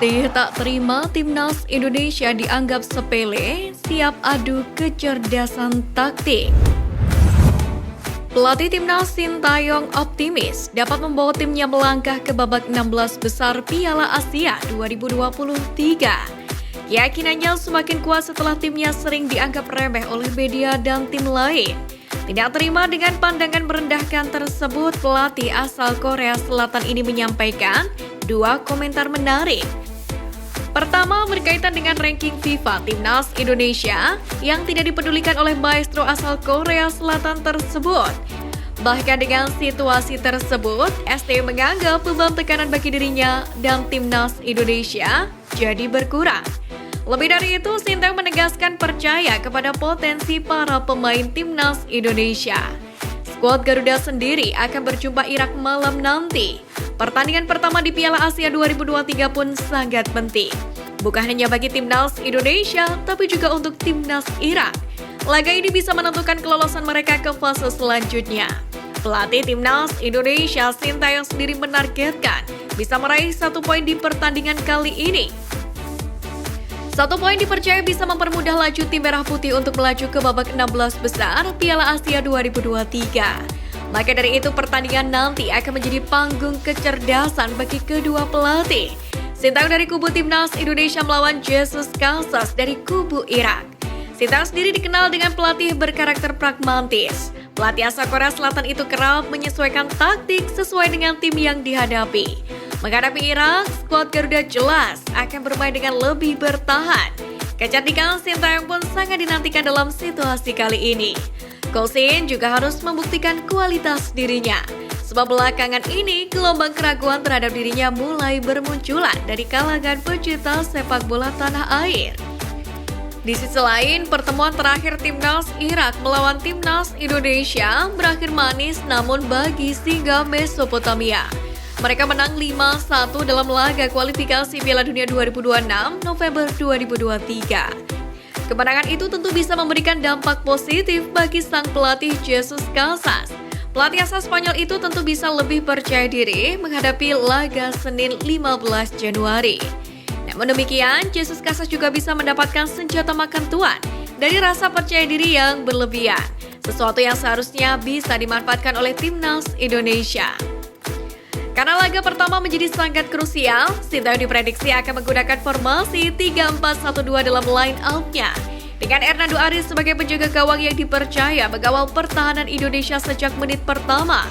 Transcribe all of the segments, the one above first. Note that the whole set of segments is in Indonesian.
Lesti tak terima timnas Indonesia dianggap sepele, siap adu kecerdasan taktik. Pelatih timnas Sintayong optimis dapat membawa timnya melangkah ke babak 16 besar Piala Asia 2023. Keyakinannya semakin kuat setelah timnya sering dianggap remeh oleh media dan tim lain. Tidak terima dengan pandangan merendahkan tersebut, pelatih asal Korea Selatan ini menyampaikan dua komentar menarik. Pertama, berkaitan dengan ranking FIFA Timnas Indonesia yang tidak dipedulikan oleh maestro asal Korea Selatan tersebut. Bahkan dengan situasi tersebut, ST menganggap beban tekanan bagi dirinya dan Timnas Indonesia jadi berkurang. Lebih dari itu, Sintayong menegaskan percaya kepada potensi para pemain Timnas Indonesia. Skuad Garuda sendiri akan berjumpa Irak malam nanti. Pertandingan pertama di Piala Asia 2023 pun sangat penting. Bukan hanya bagi Timnas Indonesia, tapi juga untuk Timnas Irak. Laga ini bisa menentukan kelolosan mereka ke fase selanjutnya. Pelatih Timnas Indonesia Sintayong sendiri menargetkan bisa meraih 1 poin di pertandingan kali ini. 1 poin dipercaya bisa mempermudah laju tim merah putih untuk melaju ke babak 16 besar Piala Asia 2023. Maka dari itu pertandingan nanti akan menjadi panggung kecerdasan bagi kedua pelatih. Sintayong dari kubu Timnas Indonesia melawan Jesus Casas dari kubu Irak. Sintayong sendiri dikenal dengan pelatih berkarakter pragmatis. Pelatih asal Korea Selatan itu kerap menyesuaikan taktik sesuai dengan tim yang dihadapi. Menghadapi Irak, skuad Garuda jelas akan bermain dengan lebih bertahan. Kecerdikan Sintayong pun sangat dinantikan dalam situasi kali ini. Kosin juga harus membuktikan kualitas dirinya. Sebab belakangan ini gelombang keraguan terhadap dirinya mulai bermunculan dari kalangan pecinta sepak bola tanah air. Di sisi lain, pertemuan terakhir Timnas Irak melawan Timnas Indonesia berakhir manis namun bagi singa Mesopotamia. Mereka menang 5-1 dalam laga kualifikasi Piala Dunia 2026 November 2023. Kemenangan itu tentu bisa memberikan dampak positif bagi sang pelatih Jesus Casas. Pelatih asal Spanyol itu tentu bisa lebih percaya diri menghadapi laga Senin 15 Januari. Namun demikian, Jesus Casas juga bisa mendapatkan senjata makan tuan dari rasa percaya diri yang berlebihan, sesuatu yang seharusnya bisa dimanfaatkan oleh Timnas Indonesia. Karena laga pertama menjadi sangat krusial, Sintayong diprediksi akan menggunakan formasi 3-4-1-2 dalam line-up-nya. Dengan Hernando Aris sebagai penjaga gawang yang dipercaya mengawal pertahanan Indonesia sejak menit pertama.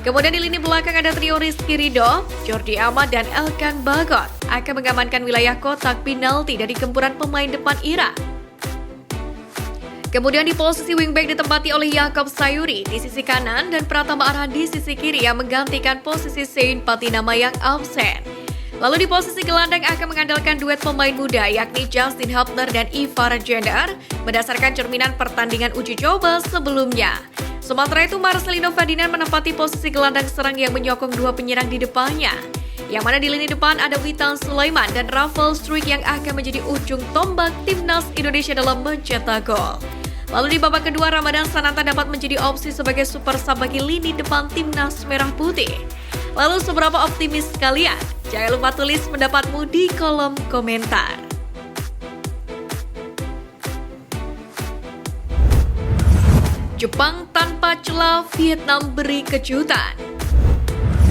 Kemudian di lini belakang ada trio Rizky Ridho, Jordi Amat, dan Elkan Bagot akan mengamankan wilayah kotak penalti dari gempuran pemain depan Irak. Kemudian di posisi wingback ditempati oleh Yaakob Sayuri di sisi kanan dan Pratama Arhan di sisi kiri yang menggantikan posisi Sein Patinama yang absen. Lalu di posisi gelandang akan mengandalkan duet pemain muda yakni Justin Hubner dan Ivar Jenner berdasarkan cerminan pertandingan uji coba sebelumnya. Sementara itu Marcelino Ferdinand menempati posisi gelandang serang yang menyokong dua penyerang di depannya. Yang mana di lini depan ada Witan Sulaiman dan Rafael Struijk yang akan menjadi ujung tombak Timnas Indonesia dalam mencetak gol. Lalu di babak kedua, Ramadan Sananta dapat menjadi opsi sebagai super sub bagi lini depan Timnas Merah Putih. Lalu seberapa optimis kalian? Jangan lupa tulis pendapatmu di kolom komentar. Jepang tanpa celah, Vietnam beri kejutan.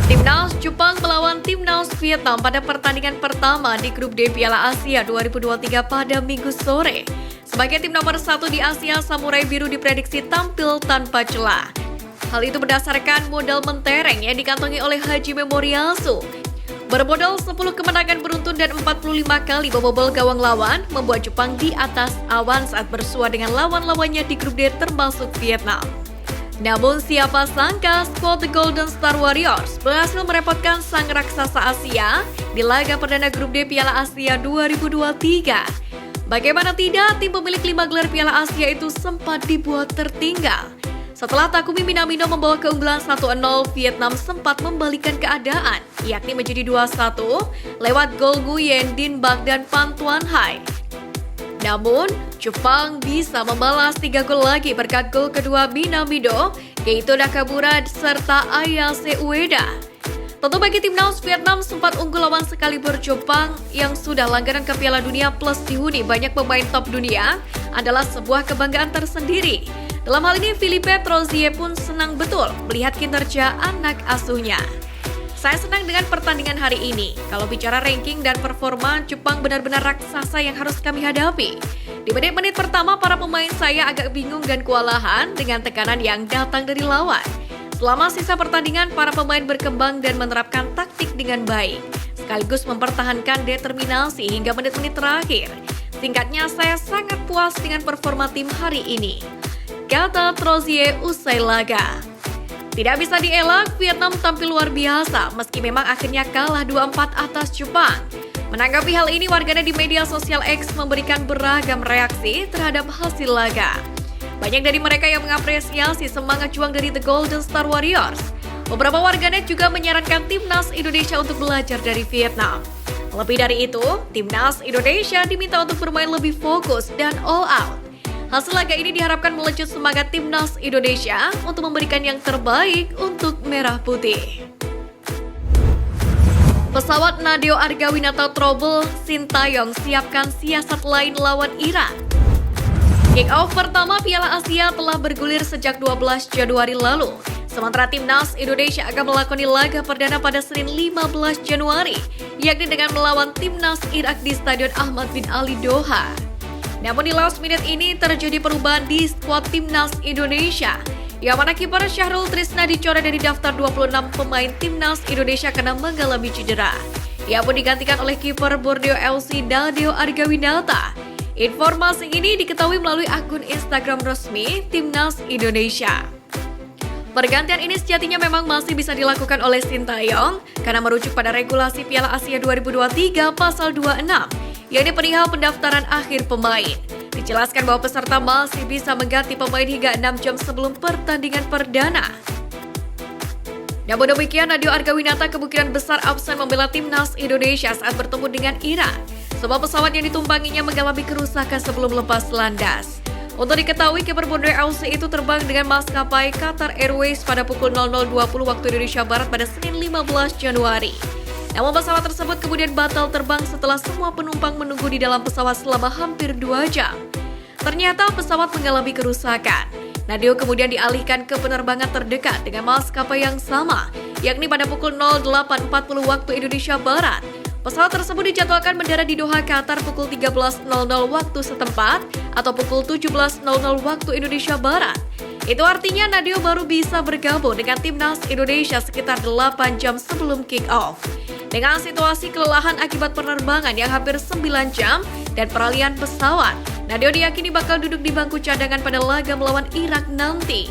Timnas Jepang melawan Timnas Vietnam pada pertandingan pertama di grup D Piala Asia 2023 pada Minggu sore. Sebagai tim nomor 1 di Asia, Samurai Biru diprediksi tampil tanpa celah. Hal itu berdasarkan modal mentereng yang dikantongi oleh Hajime Moriyasu. Bermodal 10 kemenangan beruntun dan 45 kali membobol gawang lawan, membuat Jepang di atas awan saat bersua dengan lawan-lawannya di grup D termasuk Vietnam. Namun siapa sangka skuad The Golden Star Warriors berhasil merepotkan sang raksasa Asia di laga perdana grup D Piala Asia 2023. Bagaimana tidak, tim pemilik 5 gelar Piala Asia itu sempat dibuat tertinggal. Setelah Takumi Minamino membawa keunggulan 1-0, Vietnam sempat membalikkan keadaan, yakni menjadi 2-1 lewat gol Nguyen, Din Bak, dan Pan Tuan Hai. Namun, Jepang bisa membalas 3 gol lagi berkat gol kedua Minamino, yaitu Nakamura serta Ayase Ueda. Tentu bagi timnas Vietnam sempat unggul lawan Excalibur Jepang yang sudah langganan ke Piala Dunia plus dihuni banyak pemain top dunia adalah sebuah kebanggaan tersendiri. Dalam hal ini, Philippe Troussier pun senang betul melihat kinerja anak asuhnya. Saya senang dengan pertandingan hari ini. Kalau bicara ranking dan performa, Jepang benar-benar raksasa yang harus kami hadapi. Di menit-menit pertama, para pemain saya agak bingung dan kewalahan dengan tekanan yang datang dari lawan. Selama sisa pertandingan, para pemain berkembang dan menerapkan taktik dengan baik, sekaligus mempertahankan determinasi hingga menit-menit terakhir. Singkatnya, saya sangat puas dengan performa tim hari ini, kata Troussier usai laga. Tidak bisa dielak, Vietnam tampil luar biasa meski memang akhirnya kalah 2-4 atas Jepang. Menanggapi hal ini, warganet di media sosial X memberikan beragam reaksi terhadap hasil laga. Banyak dari mereka yang mengapresiasi semangat juang dari The Golden Star Warriors. Beberapa warganet juga menyarankan timnas Indonesia untuk belajar dari Vietnam. Lebih dari itu, timnas Indonesia diminta untuk bermain lebih fokus dan all out. Hasil laga ini diharapkan melecut semangat timnas Indonesia untuk memberikan yang terbaik untuk Merah Putih. Pesawat Nadeo Argawinata Trouble, Sintayong siapkan siasat lain lawan Iran. Kick-off pertama Piala Asia telah bergulir sejak 12 Januari lalu. Sementara timnas Indonesia akan melakoni laga perdana pada Senin 15 Januari, yakni dengan melawan timnas Irak di Stadion Ahmad bin Ali Doha. Namun di last minute ini terjadi perubahan di skuad timnas Indonesia, yang mana kiper Syahrul Trisna dicoret dari daftar 26 pemain timnas Indonesia karena mengalami cedera. Ia pun digantikan oleh kiper Borneo FC Nadeo Argawinata. Informasi ini diketahui melalui akun Instagram resmi Timnas Indonesia. Pergantian ini sejatinya memang masih bisa dilakukan oleh Sintayong karena merujuk pada regulasi Piala Asia 2023 pasal 26, yakni perihal pendaftaran akhir pemain. Dijelaskan bahwa peserta masih bisa mengganti pemain hingga 6 jam sebelum pertandingan perdana. Namun demikian, Nadeo Argawinata kemungkinan besar absen membela timnas Indonesia saat bertemu dengan Iran, sebab pesawat yang ditumpanginya mengalami kerusakan sebelum lepas landas. Untuk diketahui, kiper Borneo FC itu terbang dengan maskapai Qatar Airways pada pukul 00.20 waktu Indonesia Barat pada Senin 15 Januari. Namun pesawat tersebut kemudian batal terbang setelah semua penumpang menunggu di dalam pesawat selama hampir 2 jam. Ternyata pesawat mengalami kerusakan. Nadeo kemudian dialihkan ke penerbangan terdekat dengan maskapai yang sama, yakni pada pukul 08.40 waktu Indonesia Barat. Pesawat tersebut dijadwalkan mendarat di Doha, Qatar pukul 13.00 waktu setempat atau pukul 17.00 waktu Indonesia Barat. Itu artinya Nadeo baru bisa bergabung dengan timnas Indonesia sekitar 8 jam sebelum kick-off. Dengan situasi kelelahan akibat penerbangan yang hampir 9 jam dan peralihan pesawat, Nadeo diyakini bakal duduk di bangku cadangan pada laga melawan Irak nanti.